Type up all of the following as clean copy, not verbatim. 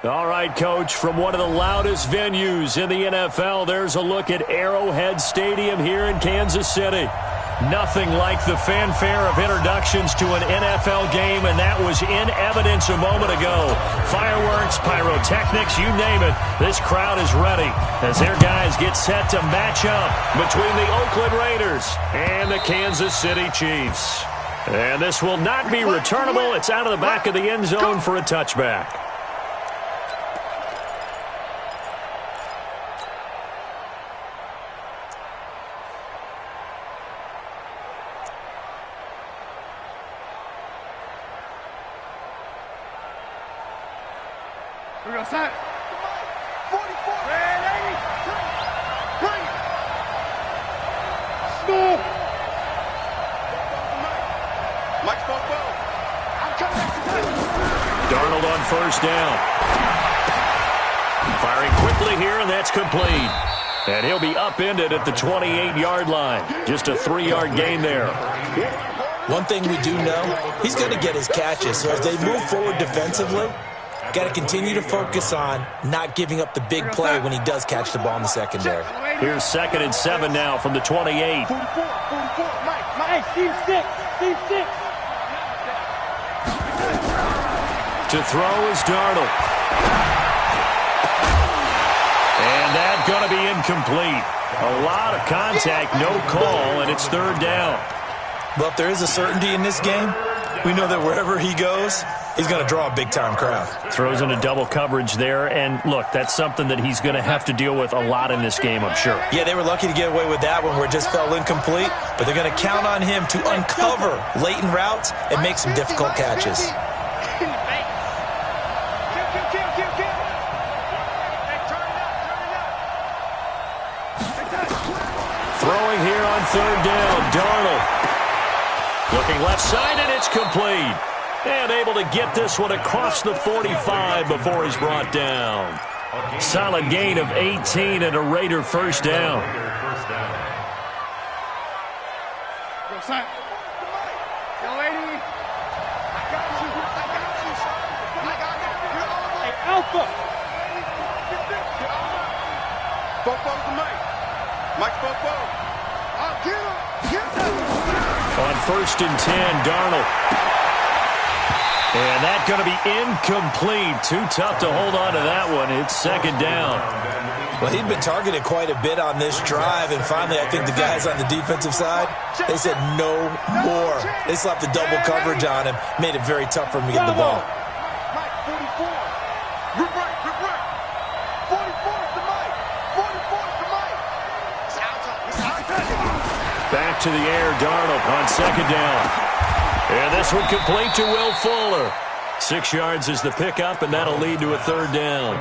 All right, Coach, from one of the loudest venues in the NFL, there's a look at Arrowhead Stadium here in Kansas City. Nothing like the fanfare of introductions to an NFL game, and that was in evidence a moment ago. Fireworks, pyrotechnics, you name it. This crowd is ready as their guys get set to match up between the Oakland Raiders and the Kansas City Chiefs. And this will not be returnable. It's out of the back of the end zone for a touchback. We're going to set. 44. Ready. Bring it. School. Mike Bobo. I'm coming. Darnold on first down. Firing quickly here, and that's complete. And he'll be upended at the 28-yard line. Just a 3-yard gain there. One thing we do know, he's going to get his catches. So as they move forward defensively, got to continue to focus on not giving up the big play when he does catch the ball in the secondary. Here's 2nd and 7 now from the 28. 44. Mike, Steve 6. To throw is Darnold. And that's going to be incomplete. A lot of contact, no call, and it's 3rd down. Well, if there is a certainty in this game, we know that wherever he goes, he's going to draw a big-time crowd. Throws into double coverage there, and look, that's something that he's going to have to deal with a lot in this game, I'm sure. Yeah, they were lucky to get away with that one where it just fell incomplete, but they're going to count on him to uncover latent routes and make some difficult catches. Throwing here on 3rd down, Darnold. Looking left side, and it's complete. And able to get this one across the 45 before he's brought down. Solid gain of 18 and a Raider first down. Go, son. Yo, lady. I got you. Hey, Alpha. Bobo to Mike. Mike Bobo. I'll get him. On 1st and 10, Darnold. And that's going to be incomplete. Too tough to hold on to that one. It's 2nd down. Well, he'd been targeted quite a bit on this drive, and finally I think the guys on the defensive side, they said no more. They slapped the double coverage on him, made it very tough for him to get the ball. Mike, 44. Rip right. 44 to Mike. 44 to Mike. It's out. Back to the air, Darnold on 2nd down. And this one complete to Will Fuller. 6 yards is the pickup, and that'll lead to a 3rd down.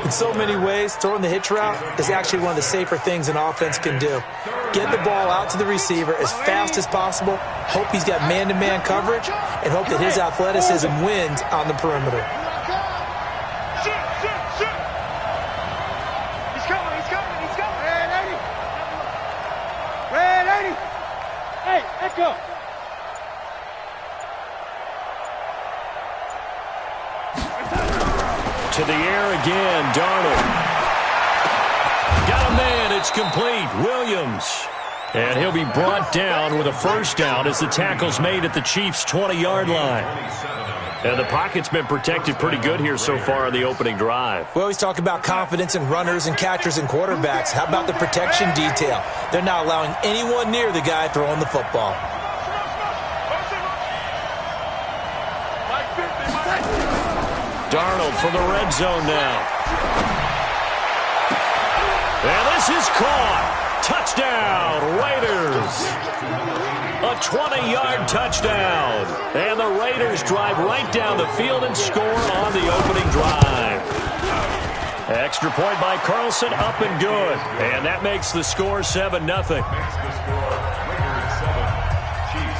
In so many ways, throwing the hitch route is actually one of the safer things an offense can do. Get the ball out to the receiver as fast as possible, hope he's got man-to-man coverage, and hope that his athleticism wins on the perimeter. He's coming. Red 80. Hey, Echo. To the air again, Darnold. Got a man, it's complete. Williams. And he'll be brought down with a first down as the tackle's made at the Chiefs' 20-yard line. And the pocket's been protected pretty good here so far on the opening drive. We always talk about confidence in runners and catchers and quarterbacks. How about the protection detail? They're not allowing anyone near the guy throwing the football. Darnold from the red zone now. And this is caught. Touchdown, Raiders. A 20-yard touchdown. And the Raiders drive right down the field and score on the opening drive. Extra point by Carlson, up and good. And that makes the score 7-0.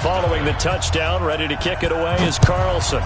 Following the touchdown, ready to kick it away is Carlson.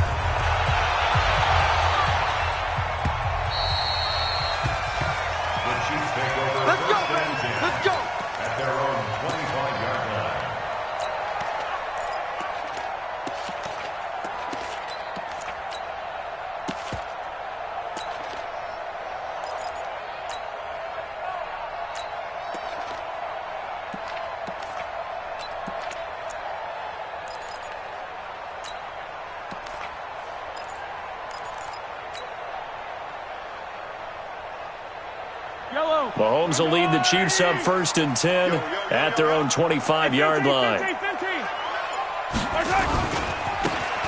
Mahomes will lead the Chiefs up 1st and 10 at their own 25-yard line.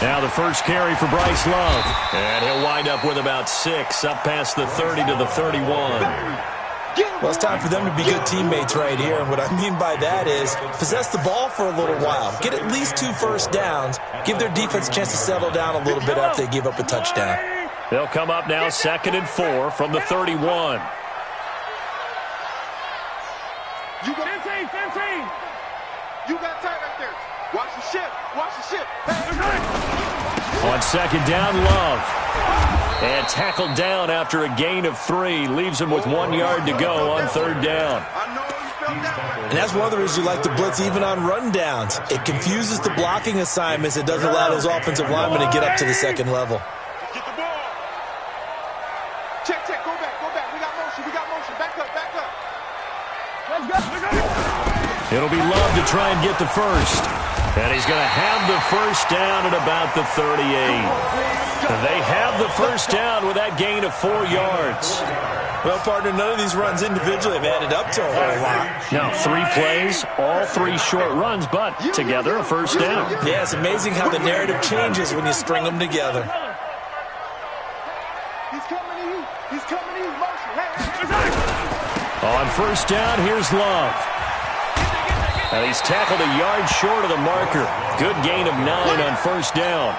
Now the first carry for Bryce Love. And he'll wind up with about 6, up past the 30 to the 31. Well, it's time for them to be good teammates right here. And what I mean by that is possess the ball for a little while. Get at least 2 first downs. Give their defense a chance to settle down a little bit after they give up a touchdown. They'll come up now 2nd and 4 from the 31. You got 15. You got tight right there. Watch the ship. Watch the ship. On 2nd down, Love. And tackled down after a gain of 3. Leaves him with 1 yard to go on 3rd down. And that's one of the reasons you like to blitz even on rundowns. It confuses the blocking assignments. It doesn't allow those offensive linemen to get up to the 2nd level. Get the ball. Check. Go back. We got motion. Back up. Let's go. It'll be Love to try and get the first. And he's going to have the first down at about the 38. They have the first down with that gain of 4 yards. Well, partner, none of these runs individually have added up to a whole lot. Now, 3 plays, all 3 short runs, but together a first down. Yeah, it's amazing how the narrative changes when you string them together. He's coming to you. Motion. On first down, here's Love. And he's tackled a yard short of the marker. Good gain of 9 on first down.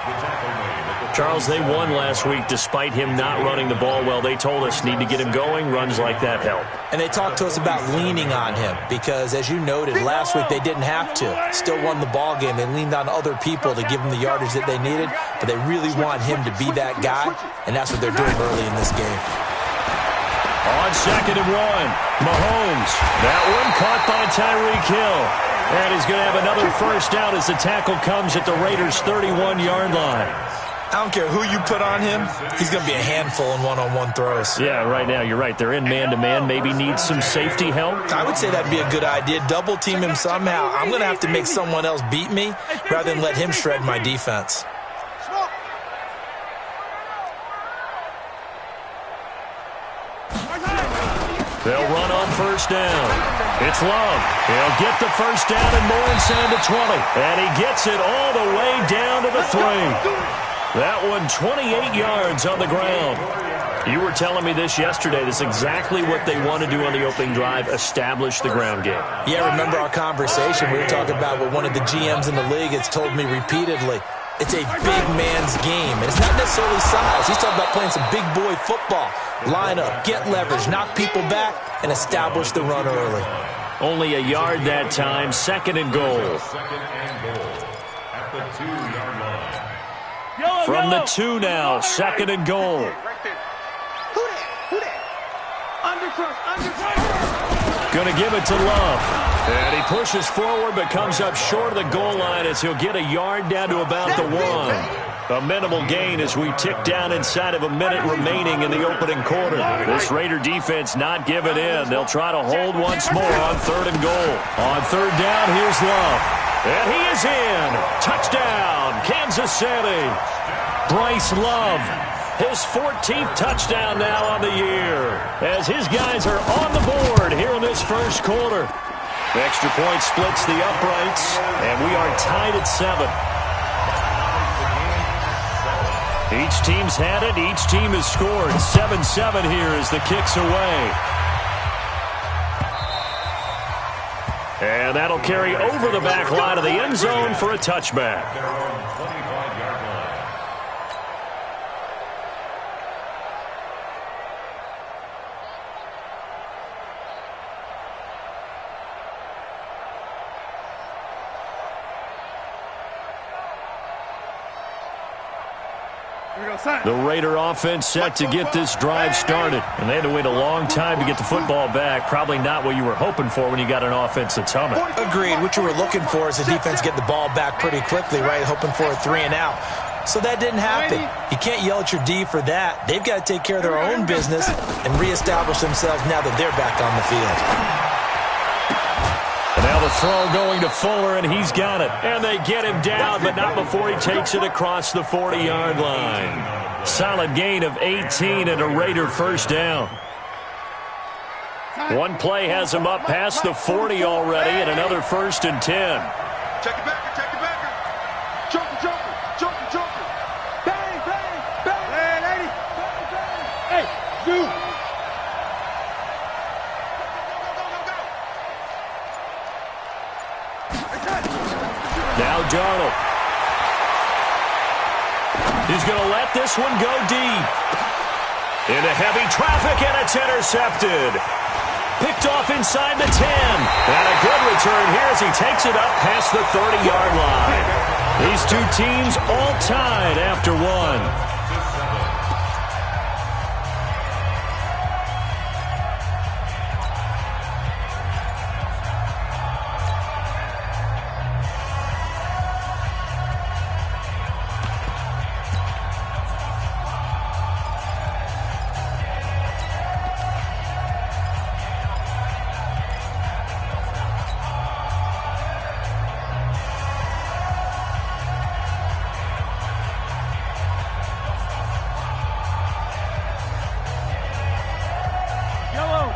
Charles, they won last week despite him not running the ball well. They told us need to get him going. Runs like that help. And they talked to us about leaning on him because, as you noted, last week they didn't have to. Still won the ball game. They leaned on other people to give them the yardage that they needed, but they really want him to be that guy, and that's what they're doing early in this game. On 2nd and 1, Mahomes. That one caught by Tyreek Hill. And he's going to have another first down as the tackle comes at the Raiders' 31-yard line. I don't care who you put on him. He's going to be a handful in one-on-one throws. Yeah, right now, you're right. They're in man-to-man. Maybe need some safety help. I would say that'd be a good idea. Double team him somehow. I'm going to have to make someone else beat me rather than let him shred my defense. They'll run on first down. It's Love. He'll get the first down and more inside the 20. And he gets it all the way down to the 3. That one 28 yards on the ground. You were telling me this yesterday. This is exactly what they want to do on the opening drive, establish the ground game. Yeah, remember our conversation. We were talking about what one of the GMs in the league has told me repeatedly. It's a big man's game, and it's not necessarily size. He's talking about playing some big boy football. Line up, get leverage, knock people back, and establish the run early. Only a yard that time, 2nd and goal. At the 2-yard line. From the 2 now, 2nd and goal. Who that? Under. Going to give it to Love. And he pushes forward but comes up short of the goal line as he'll get a yard down to about the 1. A minimal gain as we tick down inside of a minute remaining in the opening quarter. This Raider defense not giving in. They'll try to hold once more on 3rd and goal. On 3rd down, here's Love. And he is in. Touchdown, Kansas City. Bryce Love, his 14th touchdown now on the year, as his guys are on the board here in this first quarter. The extra point splits the uprights, and we are tied at 7. Each team's had it. Each team has scored. 7-7 here as the kick's away. And that'll carry over the back line of the end zone for a touchback. The Raider offense set to get this drive started. And they had to wait a long time to get the football back. Probably not what you were hoping for when you got an offense that's humming. Agreed. What you were looking for is the defense get the ball back pretty quickly, right? Hoping for a 3 and out. So that didn't happen. You can't yell at your D for that. They've got to take care of their own business and reestablish themselves now that they're back on the field. And now the throw going to Fuller, and he's got it. And they get him down, but not before he takes it across the 40-yard line. Solid gain of 18 and a Raider first down. One play has him up past the 40 already, and another 1st and 10. Check it back, check it back. Joker, joker, joker, joker. Bang, bang, bang. Hey, lady. Bang, bang. Hey, dude. Now Darnold. He's going to let this one go deep. Into heavy traffic, and it's intercepted. Picked off inside the 10. And a good return here as he takes it up past the 30-yard line. These two teams all tied after one.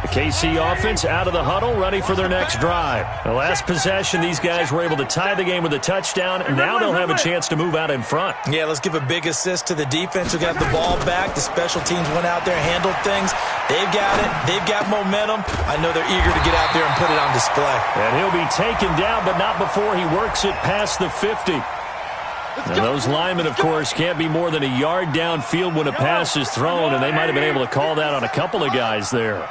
KC offense out of the huddle, ready for their next drive. The last possession, these guys were able to tie the game with a touchdown, and now they'll have a chance to move out in front. Yeah, let's give a big assist to the defense who got the ball back. The special teams went out there, handled things. They've got it. They've got momentum. I know they're eager to get out there and put it on display. And he'll be taken down, but not before he works it past the 50. And those linemen, of course, can't be more than a yard downfield when a pass is thrown, and they might have been able to call that on a couple of guys there.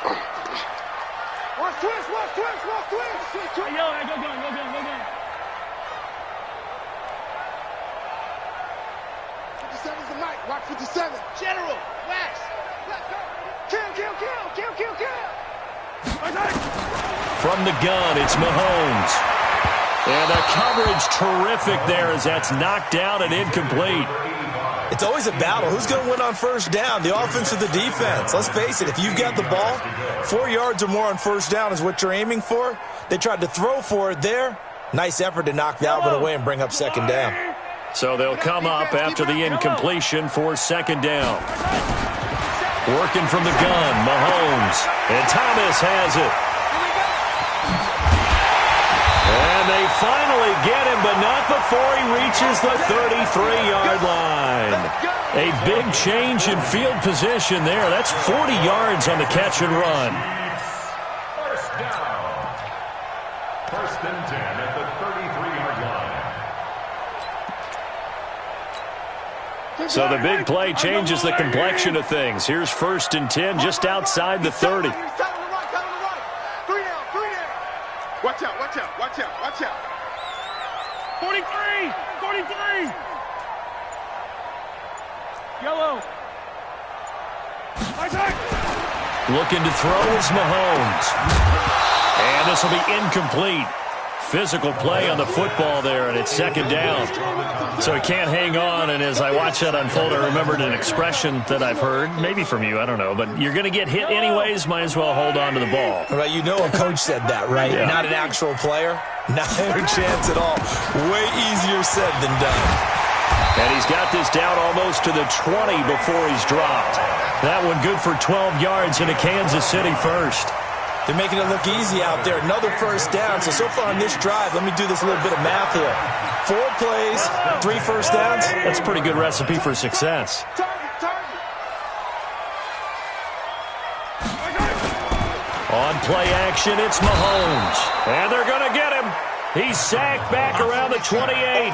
Watch 57. General, Wax. Kill. From the gun, it's Mahomes. And the coverage terrific there as that's knocked down and incomplete. It's always a battle. Who's going to win on first down, the offense or the defense? Let's face it, if you've got the ball, 4 yards or more on first down is what you're aiming for. They tried to throw for it there. Nice effort to knock that one away and bring up second down. So they'll come up after the incompletion for second down. Working from the gun, Mahomes. And Thomas has it. And they finally get him, but not before he reaches the 33-yard line. A big change in field position there. That's 40 yards on the catch and run. First down. First and 10 at the 33-yard line. So the big play changes the complexion of things. Here's 1st and 10 just outside the 30. Watch out. 43. Yellow. Looking to throw is Mahomes. And this will be incomplete. Physical play on the football there, and it's second down. So he can't hang on, and as I watch that unfold, I remembered an expression that I've heard, maybe from you, I don't know, but you're going to get hit anyways, might as well hold on to the ball. Right, you know a coach said that, right? Yeah. Not an actual player. Not a chance at all. Way easier said than done. And he's got this down almost to the 20 before he's dropped. That one good for 12 yards into Kansas City first. They're making it look easy out there. Another first down. So far on this drive, let me do this little bit of math here. 4 plays, 3 first downs. That's a pretty good recipe for success. On play action, it's Mahomes. And they're going to get him. He's sacked back around the 28.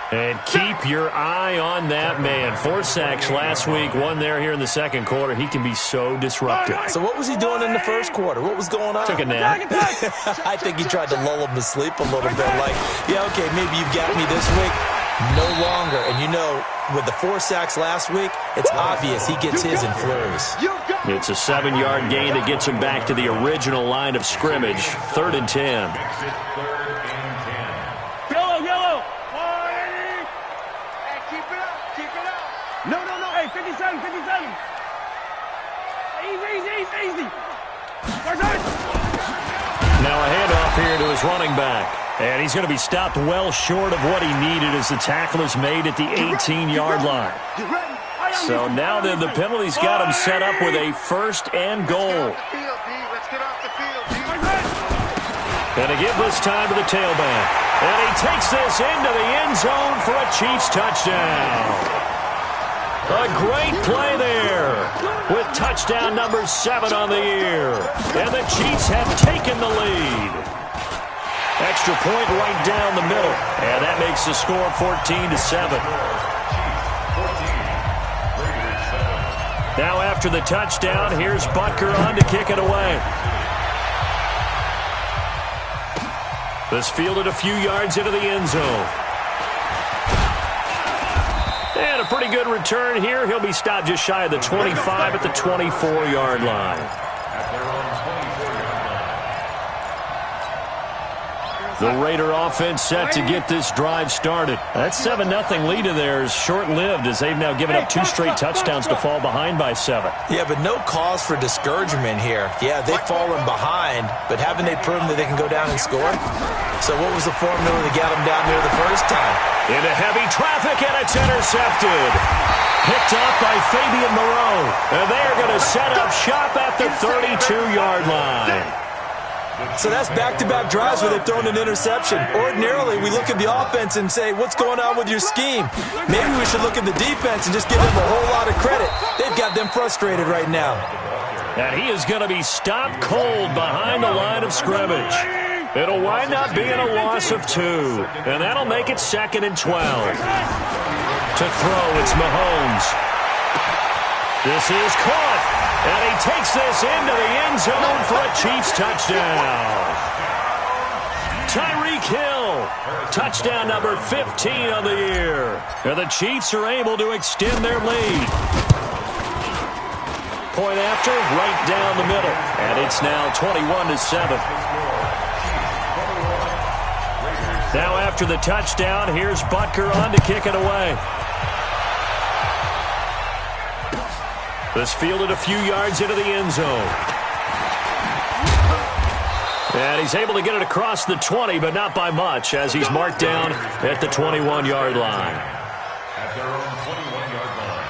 And keep your eye on that man. 4 sacks last week, 1 there here in the second quarter. He can be so disruptive. So what was he doing in the first quarter? What was going on? Took a nap. I think he tried to lull him to sleep a little bit. Like, yeah, okay, maybe you've got me this week. No longer. And you know, with the 4 sacks last week, it's obvious he gets his in flurries. It's a 7-yard gain that gets him back to the original line of scrimmage. 3rd and 10. Yellow. Keep it up. No. Hey, 57. Easy. Now a handoff here to his running back. And he's going to be stopped well short of what he needed as the tackle is made at the 18-yard line. So now then the penalty's got him set up with a 1st and goal. Let's get off the And to give this time to the tailback. And he takes this into the end zone for a Chiefs touchdown. A great play there with touchdown number 7 on the year. And the Chiefs have taken the lead. Extra point right down the middle. And that makes the score 14-7. Now after the touchdown, here's Butker on to kick it away. This fielded a few yards into the end zone. And a pretty good return here. He'll be stopped just shy of the 25 at the 24-yard line. The Raider offense set to get this drive started. That 7-0 lead of theirs short-lived as they've now given up 2 straight touchdowns to fall behind by 7. Yeah, but no cause for discouragement here. Yeah, they've fallen behind, but haven't they proven that they can go down and score? So what was the formula to get them down there the first time? Into heavy traffic, and it's intercepted. Picked up by Fabian Moreau. And they're going to set up shop at the 32-yard line. So that's back-to-back drives where they've thrown an interception. Ordinarily, we look at the offense and say, what's going on with your scheme? Maybe we should look at the defense and just give them a whole lot of credit. They've got them frustrated right now. And he is going to be stopped cold behind the line of scrimmage. It'll wind up being a loss of 2. And that'll make it 2nd and 12. To throw, it's Mahomes. This is caught. And he takes this into the end zone for a Chiefs touchdown. Tyreek Hill, touchdown number 15 on the year. And the Chiefs are able to extend their lead. Point after, right down the middle. And it's now 21-7. Now after the touchdown, here's Butker on to kick it away. This fielded a few yards into the end zone. And he's able to get it across the 20, but not by much, as he's marked down at the 21-yard line. At their own 21-yard line.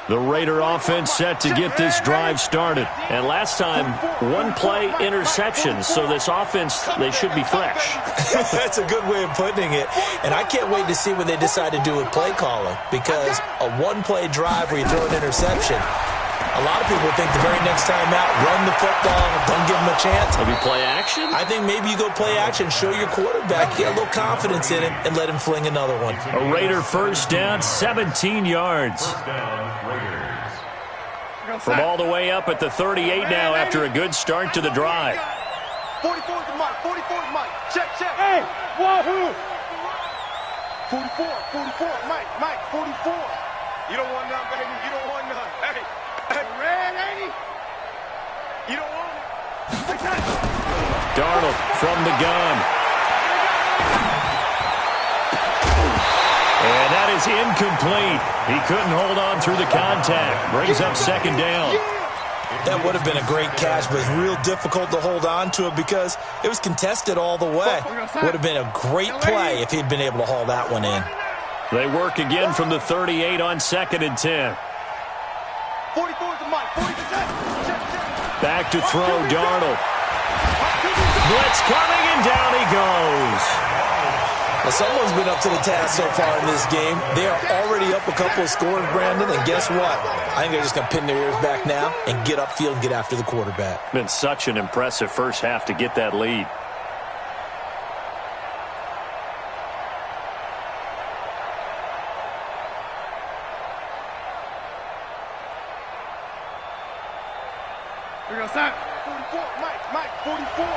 The Raider offense set to get this drive started. And last time, 1-play interceptions. So this offense, they should be fresh. That's a good way of putting it. And I can't wait to see what they decide to do with play calling. Because a 1-play drive where you throw an interception, a lot of people think the very next time out, run the football, don't give them a chance. Maybe play action? I think maybe you go play action, show your quarterback, get a little confidence in him, and let him fling another one. A Raider first down, 17 yards. First down, Raiders. From all the way up at the 38 now after a good start to the drive. 44 to Mike, 44 to Mike. Check, check. Hey, wahoo! 44, Mike, 44. You don't want none, baby. You don't want none. Hey. Red 80. You don't want it. Darnold from the gun. And that is incomplete. He couldn't hold on through the contact. Brings up 2nd down. That would have been a great catch, but it's real difficult to hold on to it because it was contested all the way. Would have been a great play if he'd been able to haul that one in. They work again from the 38 on 2nd and 10. 44 to Mike, 40 to check. Back to throw, Darnold. Blitz coming, and down he goes. Well, someone's been up to the task so far in this game. They are already up a couple of scores, Brandon, and guess what? I think they're just going to pin their ears back now and get upfield and get after the quarterback. Been such an impressive first half to get that lead. Here we go, Sam. 44, Mike, 44.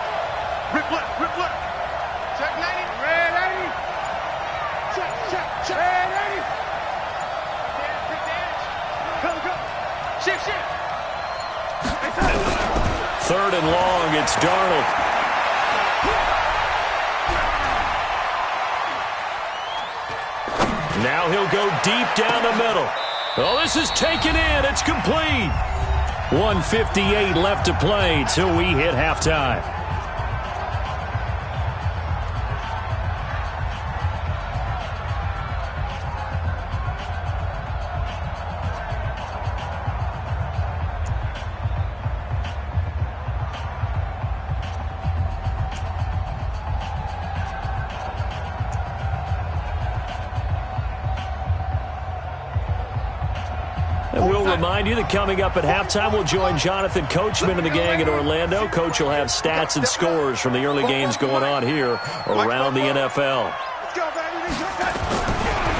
Rip left. Check 90. Red 80. Check. Red 80. Big damage. Come. Shift. Hey, Sam. 3rd and long, it's Darnold. Now he'll go deep down the middle. Oh, this is taken in. It's complete. 1:58 left to play till we hit halftime. And we'll remind you that coming up at halftime, we'll join Jonathan Coachman and the gang in Orlando. Coach will have stats and scores from the early games going on here around the NFL.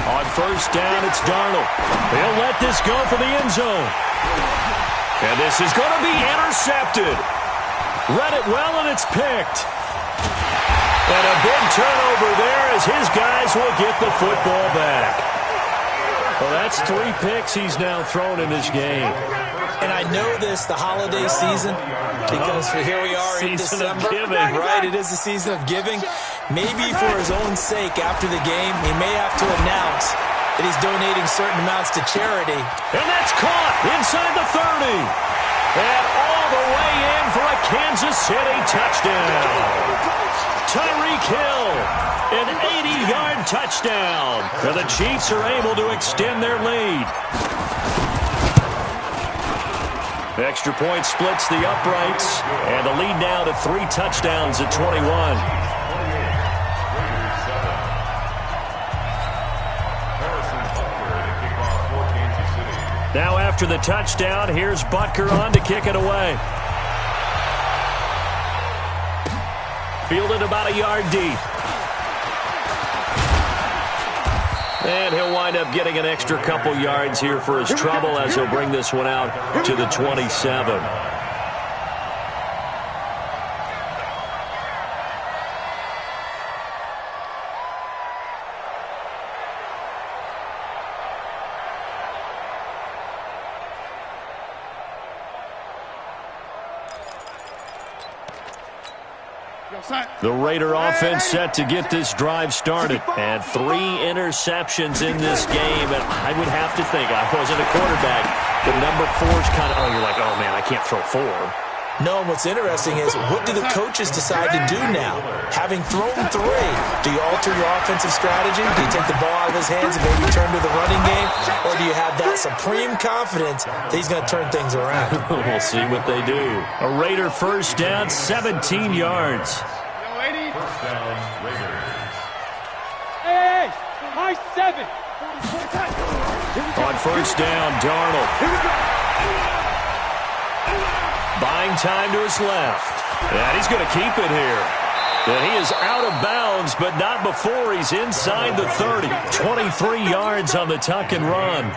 On first down, it's Darnold. He'll let this go for the end zone. And this is going to be intercepted. Read it well, and it's picked. And a big turnover there as his guys will get the football back. Well, that's 3 picks he's now thrown in this game. And I know this, the holiday season, because here we are in December. Right, it is the season of giving. Maybe for his own sake, after the game, he may have to announce that he's donating certain amounts to charity. And that's caught inside the 30. And all the way in for a Kansas City touchdown. Tyreek Hill, an 80-yard touchdown. And the Chiefs are able to extend their lead. The extra point splits the uprights, and the lead now to 3 touchdowns at 21. Now after the touchdown, here's Butker on to kick it away. Fielded about a yard deep. And he'll wind up getting an extra couple yards here for his trouble as he'll bring this one out to the 27. The Raider offense set to get this drive started. And 3 interceptions in this game. And I would have to think, I wasn't a quarterback, but number 4's kind of, you're like, oh, man, I can't throw 4. No, and what's interesting is, what do the coaches decide to do now? Having thrown 3, do you alter your offensive strategy? Do you take the ball out of his hands and maybe turn to the running game? Or do you have that supreme confidence that he's going to turn things around? We'll see what they do. A Raider first down, 17 yards. First down, Raiders. Hey, high 7. On first down, Darnold. Buying time to his left. And he's going to keep it here. And he is out of bounds, but not before he's inside the 30. 23 yards on the tuck and run.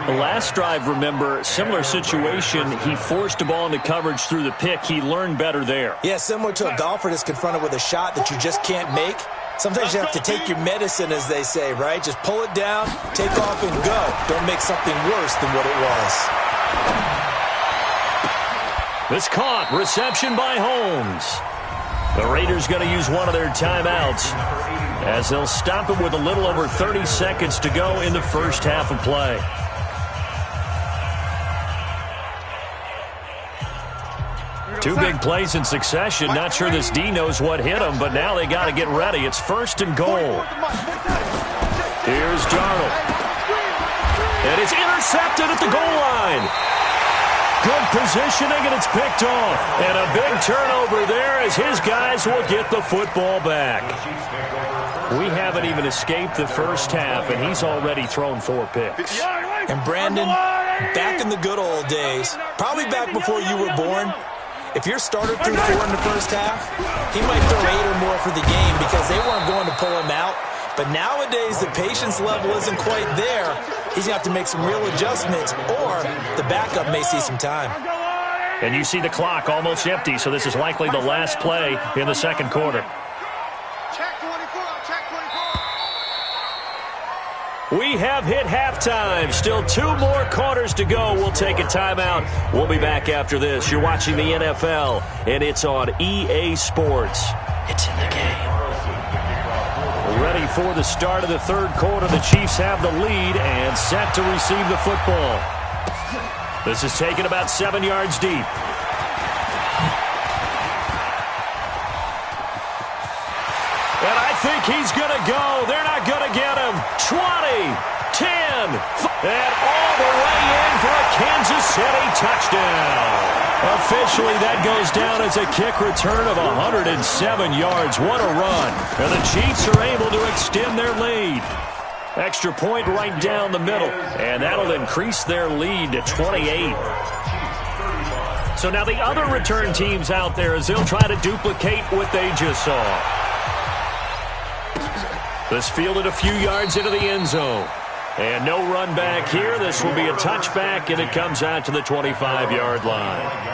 The last drive, remember, similar situation. He forced a ball into coverage through the pick. He learned better there. Yeah, similar to a golfer that's confronted with a shot that you just can't make. Sometimes you have to take your medicine, as they say, right? Just pull it down, take off, and go. Don't make something worse than what it was. It's caught. Reception by Holmes. The Raiders going to use one of their timeouts as they'll stop it with a little over 30 seconds to go in the first half of play. Two big plays in succession. Not sure this D knows what hit him, but now they got to get ready. It's first and goal. Here's Darnold. And it's intercepted at the goal line. Good positioning, and it's picked off. And a big turnover there as his guys will get the football back. We haven't even escaped the first half, and he's already thrown 4 picks. And Brandon, back in the good old days, probably back before you were born, if your starter threw 4 in the first half, he might throw 8 or more for the game because they weren't going to pull him out. But nowadays, the patience level isn't quite there. He's going to have to make some real adjustments, or the backup may see some time. And you see the clock almost empty, so this is likely the last play in the second quarter. Check 24, check 24. We have hit halftime. Still 2 more quarters to go. We'll take a timeout. We'll be back after this. You're watching the NFL, and it's on EA Sports. It's in the game. Ready for the start of the third quarter. The Chiefs have the lead and set to receive the football. This is taken about 7 yards deep. And I think he's going to go. They're not going to get him. 20, 10, and all the way in for a Kansas City touchdown. Officially, that goes down as a kick return of 107 yards. What a run. And the Chiefs are able to extend their lead. Extra point right down the middle, and that'll increase their lead to 28. So now the other return teams out there as they'll try to duplicate what they just saw. This fielded a few yards into the end zone. And no run back here. This will be a touchback, and it comes out to the 25-yard line.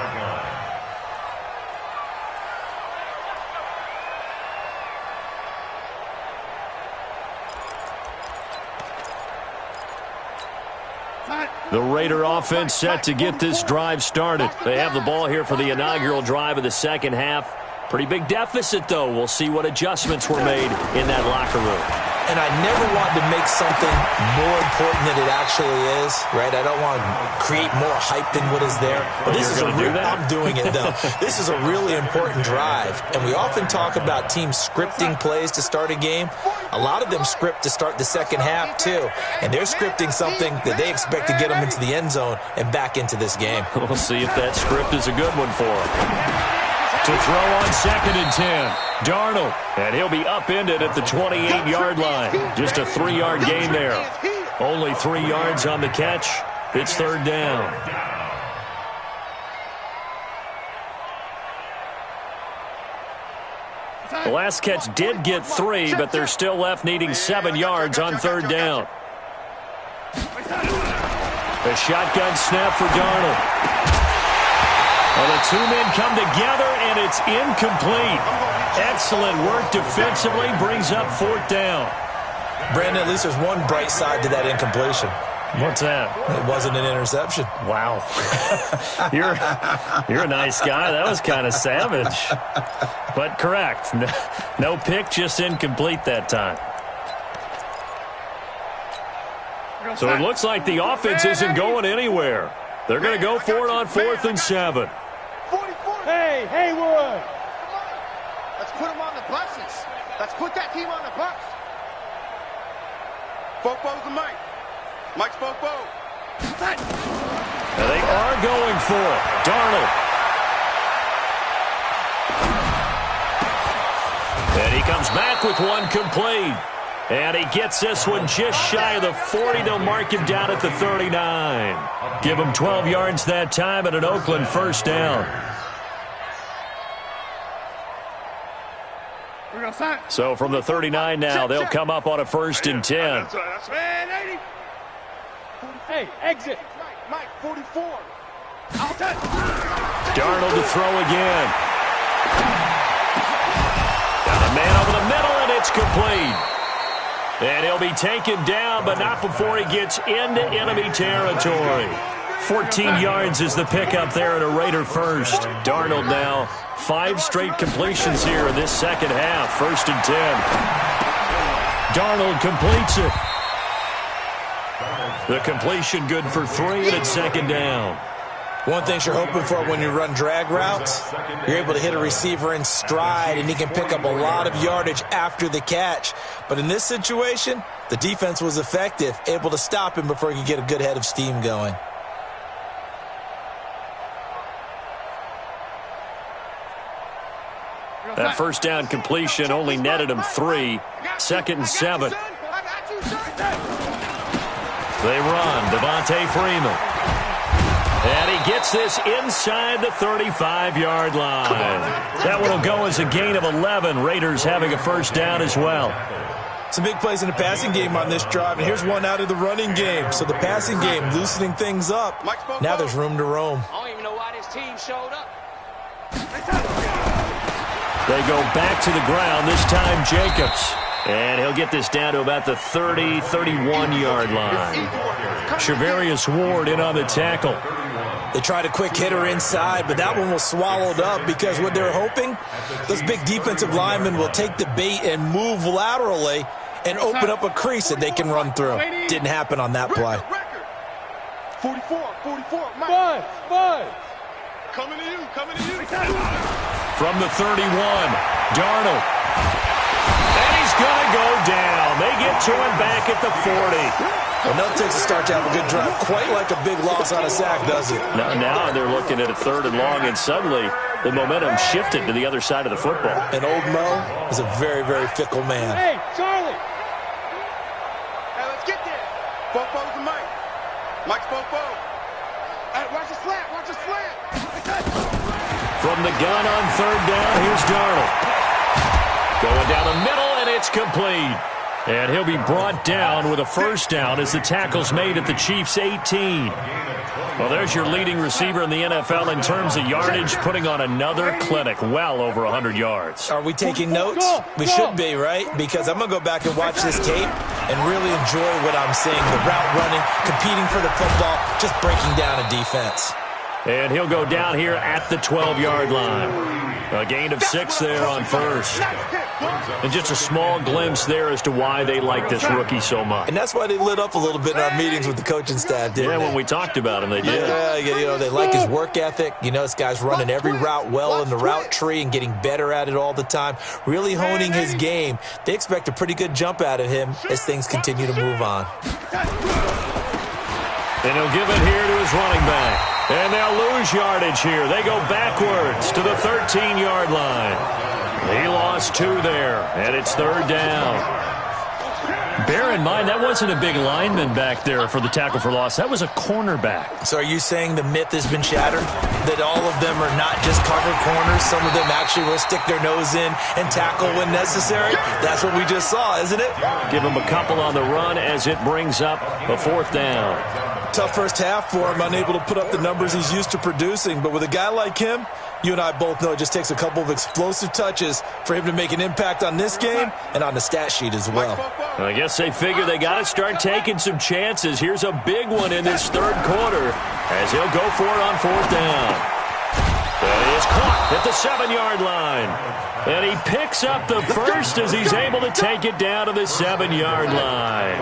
The Raider offense set to get this drive started. They have the ball here for the inaugural drive of the second half. Pretty big deficit, though. We'll see what adjustments were made in that locker room. And I never want to make something more important than it actually is, right? I don't want to create more hype than what is there. But this is a real, I'm doing it, though. This is a really important drive. And we often talk about teams scripting plays to start a game. A lot of them script to start the second half, too. And they're scripting something that they expect to get them into the end zone and back into this game. We'll see if that script is a good one for them. To throw on 2nd and 10. Darnold, and he'll be upended at the 28-yard line. Just a 3-yard gain there. Only 3 yards on the catch. It's 3rd down. The last catch did get 3, but they're still left needing 7 yards on 3rd down. A shotgun snap for Darnold. Well, the two men come together, and it's incomplete. Excellent work defensively, brings up 4th down. Brandon, at least there's one bright side to that incompletion. What's that? It wasn't an interception. Wow. You're a nice guy. That was kind of savage. But correct. No pick, just incomplete that time. So it looks like the offense isn't going anywhere. They're going to go for it on 4th and 7. Hey, Haywood! Let's put him on the buses. Let's put that team on the bus. Fopo's the Mike. Mike's Fopo. And they are going for it. Darnold. And he comes back with one complete. And he gets this one just shy of the 40. They'll mark him down at the 39. Give him 12 yards that time and an Oakland 1st down. So from the 39 now, they'll come up on a 1st and 10. Hey, exit. Mike, 44. Darnold to throw again. Got a man over the middle, and it's complete. And he'll be taken down, but not before he gets into enemy territory. 14 yards is the pickup there at a Raider 1st. Darnold now 5 straight completions here in this second half. 1st and 10. Darnold completes it. The completion good for 3, and it's 2nd down. One thing you're hoping for when you run drag routes, you're able to hit a receiver in stride, and he can pick up a lot of yardage after the catch. But in this situation, the defense was effective, able to stop him before he could get a good head of steam going. That 1st down completion only netted him 3. 2nd and 7. They run. Devontae Freeman. And he gets this inside the 35-yard line. That one will go as a gain of 11. Raiders having a 1st down as well. Some big plays in the passing game on this drive, and here's one out of the running game. So the passing game loosening things up. Now there's room to roam. I don't even know why this team showed up. They go back to the ground, this time Jacobs. And he'll get this down to about the 30, 31-yard line. Shavarius Ward in on the tackle. They tried a quick hitter inside, but that one was swallowed up because what they're hoping, those big defensive linemen will take the bait and move laterally and open up a crease that they can run through. Didn't happen on that play. 44, Mike. Bud. Coming to you. From the 31, Darnold. And he's going to go down. They get to him back at the 40. Well, nothing takes a start to have a good drive. Quite like a big loss on a sack, does it? Now they're looking at a 3rd and long, and suddenly the momentum shifted to the other side of the football. And old Mo is a very, very fickle man. Hey, Charlie. Let's get there. Fofo's the Mike. Mike's Fofo. Hey, watch the slant. Watch the slant. From the gun on third down, here's Darnold. Going down the middle, and it's complete. And he'll be brought down with a first down as the tackle's made at the Chiefs' 18. Well, there's your leading receiver in the NFL in terms of yardage, putting on another clinic, well over 100 yards. Are we taking notes? We should be, right? Because I'm going to go back and watch this tape and really enjoy what I'm seeing. The route running, competing for the football, just breaking down a defense. And he'll go down here at the 12-yard line. A gain of 6 there on first. And just a small glimpse there as to why they like this rookie so much. And that's why they lit up a little bit in our meetings with the coaching staff, didn't they? When we talked about him, they did. Yeah, you know, they like his work ethic. You know, this guy's running every route well in the route tree and getting better at it all the time, really honing his game. They expect a pretty good jump out of him as things continue to move on. And he'll give it here to his running back. And they'll lose yardage here. They go backwards to the 13-yard line. He lost 2 there, and it's third down. Bear in mind, that wasn't a big lineman back there for the tackle for loss. That was a cornerback. So are you saying the myth has been shattered? That all of them are not just covered corners? Some of them actually will stick their nose in and tackle when necessary? That's what we just saw, isn't it? Give him a couple on the run as it brings up a fourth down. Tough first half for him, unable to put up the numbers he's used to producing. But with a guy like him, you and I both know it just takes a couple of explosive touches for him to make an impact on this game and on the stat sheet as well. I guess they figure they got to start taking some chances. Here's a big one in this third quarter as he'll go for it on fourth down. And he is caught at the 7-yard line. And he picks up the first as he's able to take it down to the 7-yard line.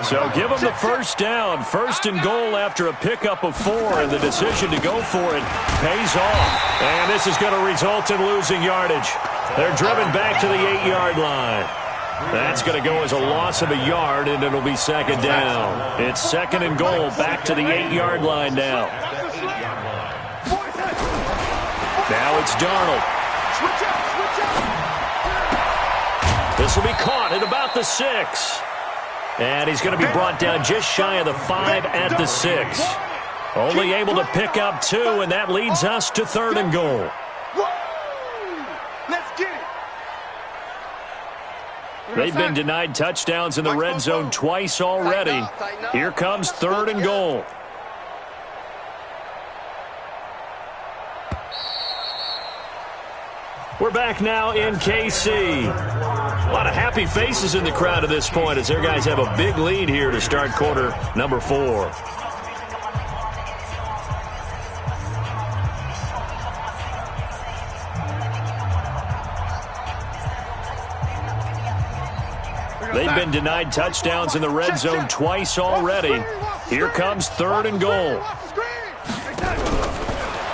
So give him the first down. First and goal after a pickup of 4. And the decision to go for it pays off. And this is going to result in losing yardage. They're driven back to the 8-yard line. That's going to go as a loss of a yard, and it'll be second down. It's second and goal back to the 8-yard line now. Now it's Darnold. This will be caught at about the 6. And he's going to be brought down just shy of the 5 at the 6. Only able to pick up 2, and that leads us to third and goal. Let's get it. They've been denied touchdowns in the red zone twice already. Here comes third and goal. We're back now in KC. A lot of happy faces in the crowd at this point as their guys have a big lead here to start quarter number 4. They've been denied touchdowns in the red zone twice already. Here comes third and goal.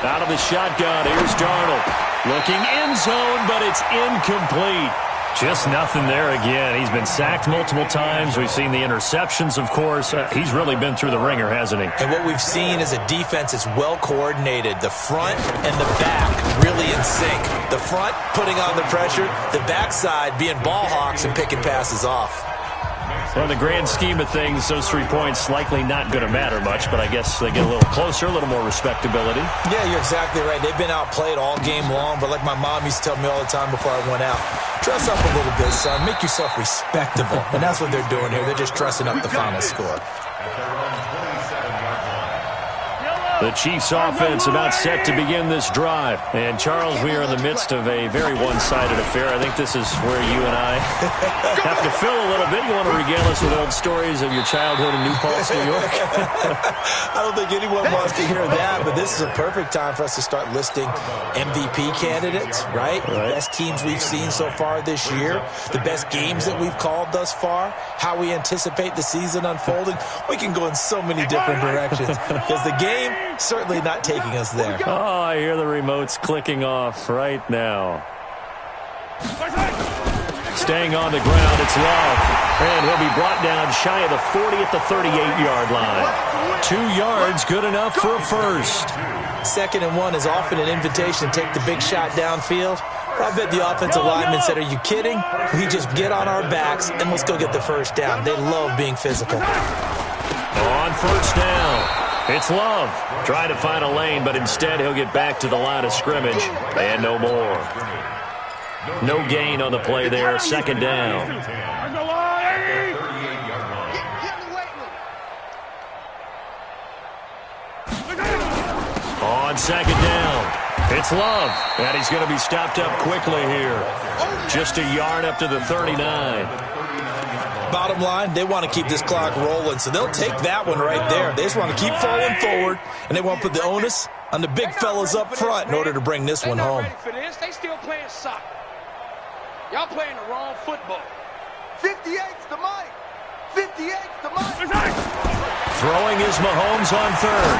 Out of the shotgun, here's Darnold. Looking end zone, but it's incomplete. Just nothing there again. He's been sacked multiple times. We've seen the interceptions, of course. He's really been through the ringer, hasn't he? And what we've seen is a defense that's well coordinated. The front and the back really in sync. The front putting on the pressure, the backside being ball hawks and picking passes off. Well, in the grand scheme of things, those 3 points likely not going to matter much, but I guess they get a little closer, a little more respectability. Yeah, you're exactly right. They've been outplayed all game long, but like my mom used to tell me all the time before I went out, dress up a little bit, son. Make yourself respectable. And that's what they're doing here. They're just dressing up the final score. The Chiefs offense about set to begin this drive. And, Charles, we are in the midst of a very one-sided affair. I think this is where you and I have to fill a little bit. You want to regale us with old stories of your childhood in New Paltz, New York? I don't think anyone wants to hear that, but this is a perfect time for us to start listing MVP candidates, right? Best teams we've seen so far this year, the best games that we've called thus far, how we anticipate the season unfolding. We can go in so many different directions because the game certainly not taking us there. Oh, I hear the remotes clicking off right now. Staying on the ground, it's Love. And he'll be brought down shy of the 40 at the 38-yard line. 2 yards, good enough for a first. 2nd and 1 is often an invitation to take the big shot downfield. I bet the offensive lineman said, "Are you kidding? We just get on our backs and let's go get the first down." They love being physical. On first down, it's Love. Trying to find a lane, but instead he'll get back to the line of scrimmage. And no more. No gain on the play there. Second down. On second down, it's Love. And he's going to be stopped up quickly here. Just a yard up to the 39. Bottom line, they want to keep this clock rolling, so they'll take that one right there. They just want to keep falling forward, and they want to put the onus on the big fellas up front in order to bring this one home. For this, they still playing soccer. Y'all playing the wrong football. 58's the mic. 58's the mic. Throwing is Mahomes on third.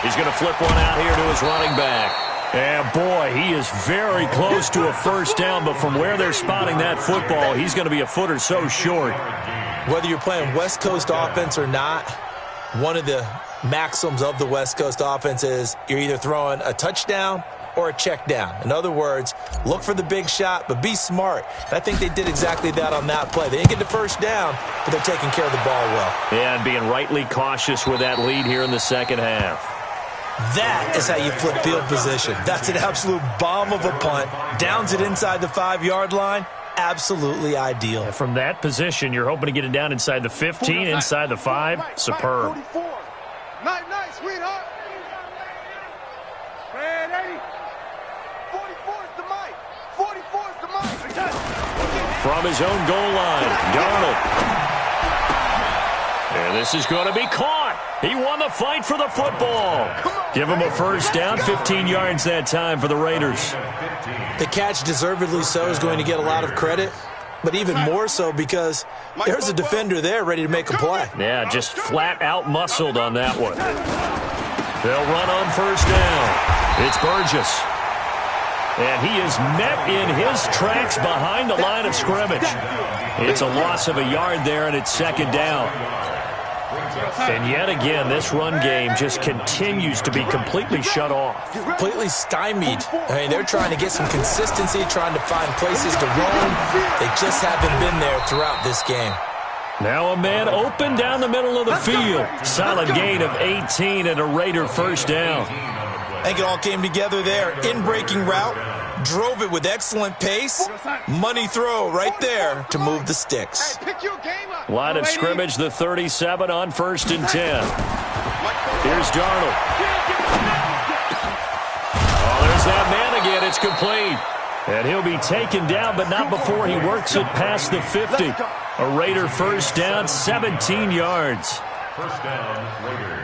He's going to flip one out here to his running back. And, boy, he is very close to a first down, but from where they're spotting that football, he's going to be a foot or so short. Whether you're playing West Coast offense or not, one of the maxims of the West Coast offense is you're either throwing a touchdown or a check down. In other words, look for the big shot, but be smart. And I think they did exactly that on that play. They didn't get the first down, but they're taking care of the ball well. Yeah, and being rightly cautious with that lead here in the second half. That is how you flip field position. That's an absolute bomb of a punt. Downs it inside the 5-yard line. Absolutely ideal. And from that position, you're hoping to get it down inside the 15, inside the 5. Superb. 44. Night, sweetheart. Ready? 44's the mic. 44's the mic. From his own goal line, Darnold. And this is going to be caught. He won the fight for the football. Give him a first down, 15 yards that time for the Raiders. The catch, deservedly so, is going to get a lot of credit, but even more so because there's a defender there ready to make a play. Yeah, just flat out muscled on that one. They'll run on first down. It's Burgess. And he is met in his tracks behind the line of scrimmage. It's a loss of a yard there, and it's second down. And yet again, this run game just continues to be completely shut off. Completely stymied. I mean, they're trying to get some consistency, trying to find places to roam. They just haven't been there throughout this game. Now a man open down the middle of the field. Solid gain of 18 and a Raider first down. I think it all came together there. In-breaking route. Drove it with excellent pace. Money throw right there to move the sticks. Line of scrimmage, the 37 on first and 10. Here's Darnold. Oh, there's that man again. It's complete. And he'll be taken down, but not before he works it past the 50. A Raider first down, 17 yards.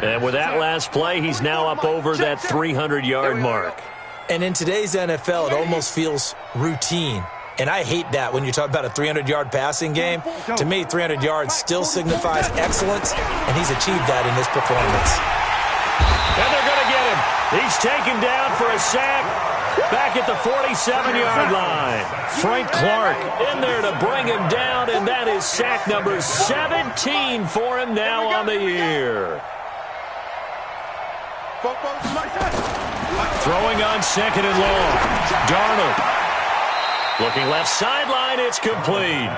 And with that last play, he's now up over that 300-yard mark. And in today's NFL, it almost feels routine. And I hate that when you talk about a 300-yard passing game. To me, 300 yards still signifies excellence, and he's achieved that in this performance. And they're going to get him. He's taken down for a sack back at the 47-yard line. Frank Clark in there to bring him down, and that is sack number 17 for him now on the year. Throwing on second and long. Darnold. Looking left sideline, it's complete.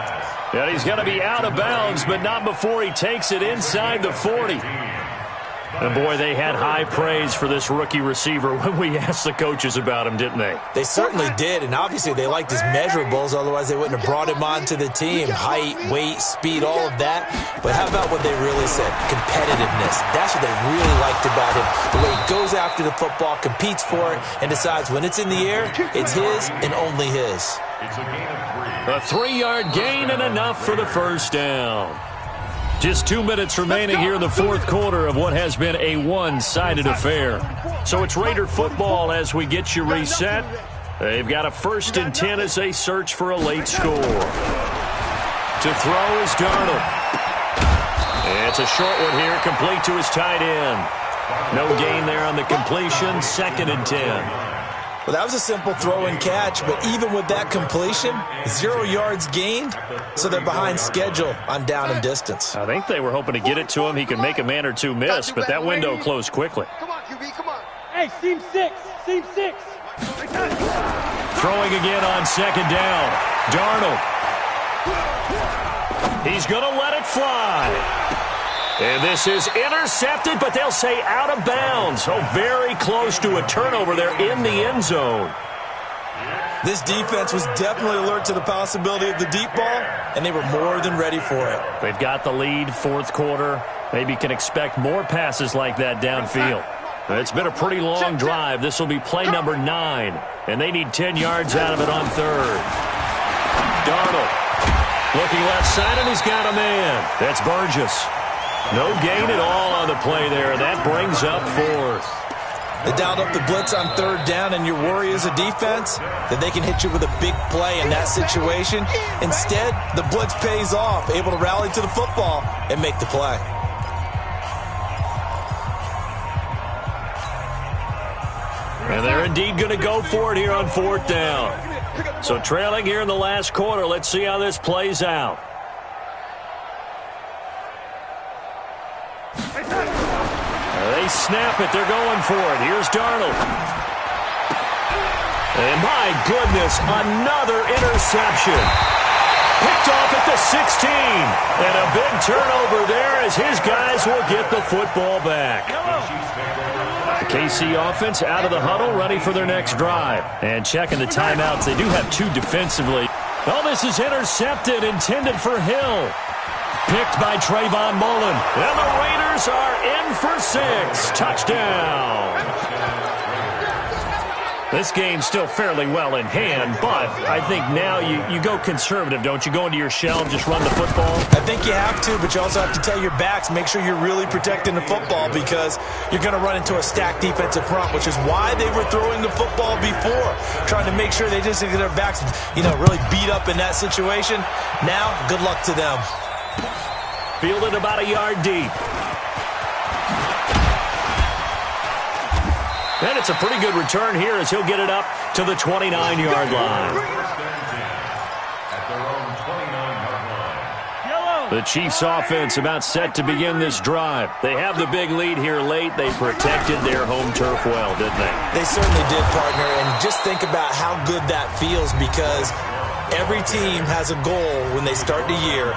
And he's going to be out of bounds, but not before he takes it inside the 40. And, boy, they had high praise for this rookie receiver when we asked the coaches about him, didn't they? They certainly did, and obviously they liked his measurables. Otherwise, they wouldn't have brought him onto the team. Height, weight, speed, all of that. But how about what they really said? Competitiveness. That's what they really liked about him. The way he goes after the football, competes for it, and decides when it's in the air, it's his and only his. A 3-yard gain and enough for the first down. Just 2 minutes remaining here in the fourth quarter of what has been a one-sided affair. So it's Raider football as we get you reset. They've got a first and 10 as they search for a late score. To throw is Darnold. It's a short one here, complete to his tight end. No gain there on the completion, second and 10. Well, that was a simple throw and catch, but even with that completion, 0 yards gained, so they're behind schedule on down and distance. I think they were hoping to get it to him. He could make a man or two miss, but that window closed quickly. Come on, QB, come on. Hey, seam 6, seam 6. Throwing again on second down. Darnold. He's going to let it fly. And this is intercepted, but they'll say out of bounds. So very close to a turnover there in the end zone. This defense was definitely alert to the possibility of the deep ball, and they were more than ready for it. They've got the lead, fourth quarter. Maybe can expect more passes like that downfield. It's been a pretty long drive. This will be play number 9, and they need 10 yards out of it on third. Darnold looking left side, and he's got a man. That's Burgess. No gain at all on the play there. That brings up fourth. They dialed up the blitz on third down, and your worry as a defense that they can hit you with a big play in that situation. Instead, the blitz pays off, able to rally to the football and make the play. And they're indeed going to go for it here on fourth down. So trailing here in the last quarter. Let's see how this plays out. They snap it. They're going for it. Here's Darnold. And my goodness, another interception. Picked off at the 16. And a big turnover there as his guys will get the football back. The KC offense out of the huddle, ready for their next drive. And checking the timeouts. They do have 2 defensively. Oh, this is intercepted, intended for Hill. Picked by Trayvon Mullen. And the Raiders are in for 6. Touchdown. This game's still fairly well in hand, but I think now you go conservative, don't you? Go into your shell and just run the football? I think you have to, but you also have to tell your backs, make sure you're really protecting the football because you're going to run into a stacked defensive front, which is why they were throwing the football before, trying to make sure they just get their backs, really beat up in that situation. Now, good luck to them. Fielded about a yard deep. And it's a pretty good return here as he'll get it up to the 29-yard line. The Chiefs offense about set to begin this drive. They have the big lead here late. They protected their home turf well, didn't they? They certainly did, partner. And just think about how good that feels because every team has a goal when they start the year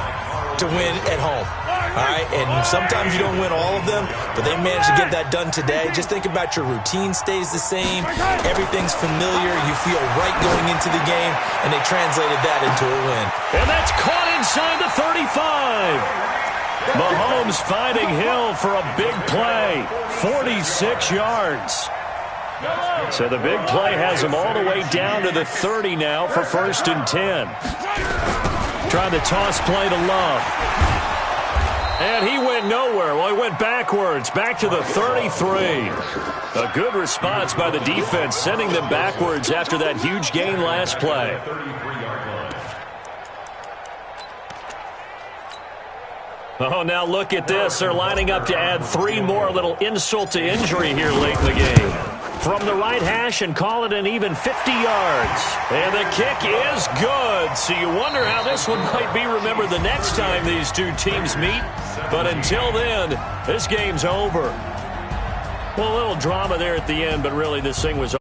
to win at home. All right, and sometimes you don't win all of them, but they managed to get that done today. Just think about your routine stays the same. Everything's familiar. You feel right going into the game, and they translated that into a win. And that's caught inside the 35. Mahomes finding Hill for a big play, 46 yards. So the big play has him all the way down to the 30 now for 1st and 10. Trying to toss play to Love. And he went nowhere. Well, he went backwards, back to the 33. A good response by the defense, sending them backwards after that huge gain last play. Oh, now look at this. They're lining up to add 3 more, a little insult to injury here late in the game. From the right hash and call it an even 50 yards. And the kick is good. So you wonder how this one might be remembered the next time these two teams meet. But until then, this game's over. Well, a little drama there at the end, but really this thing was over.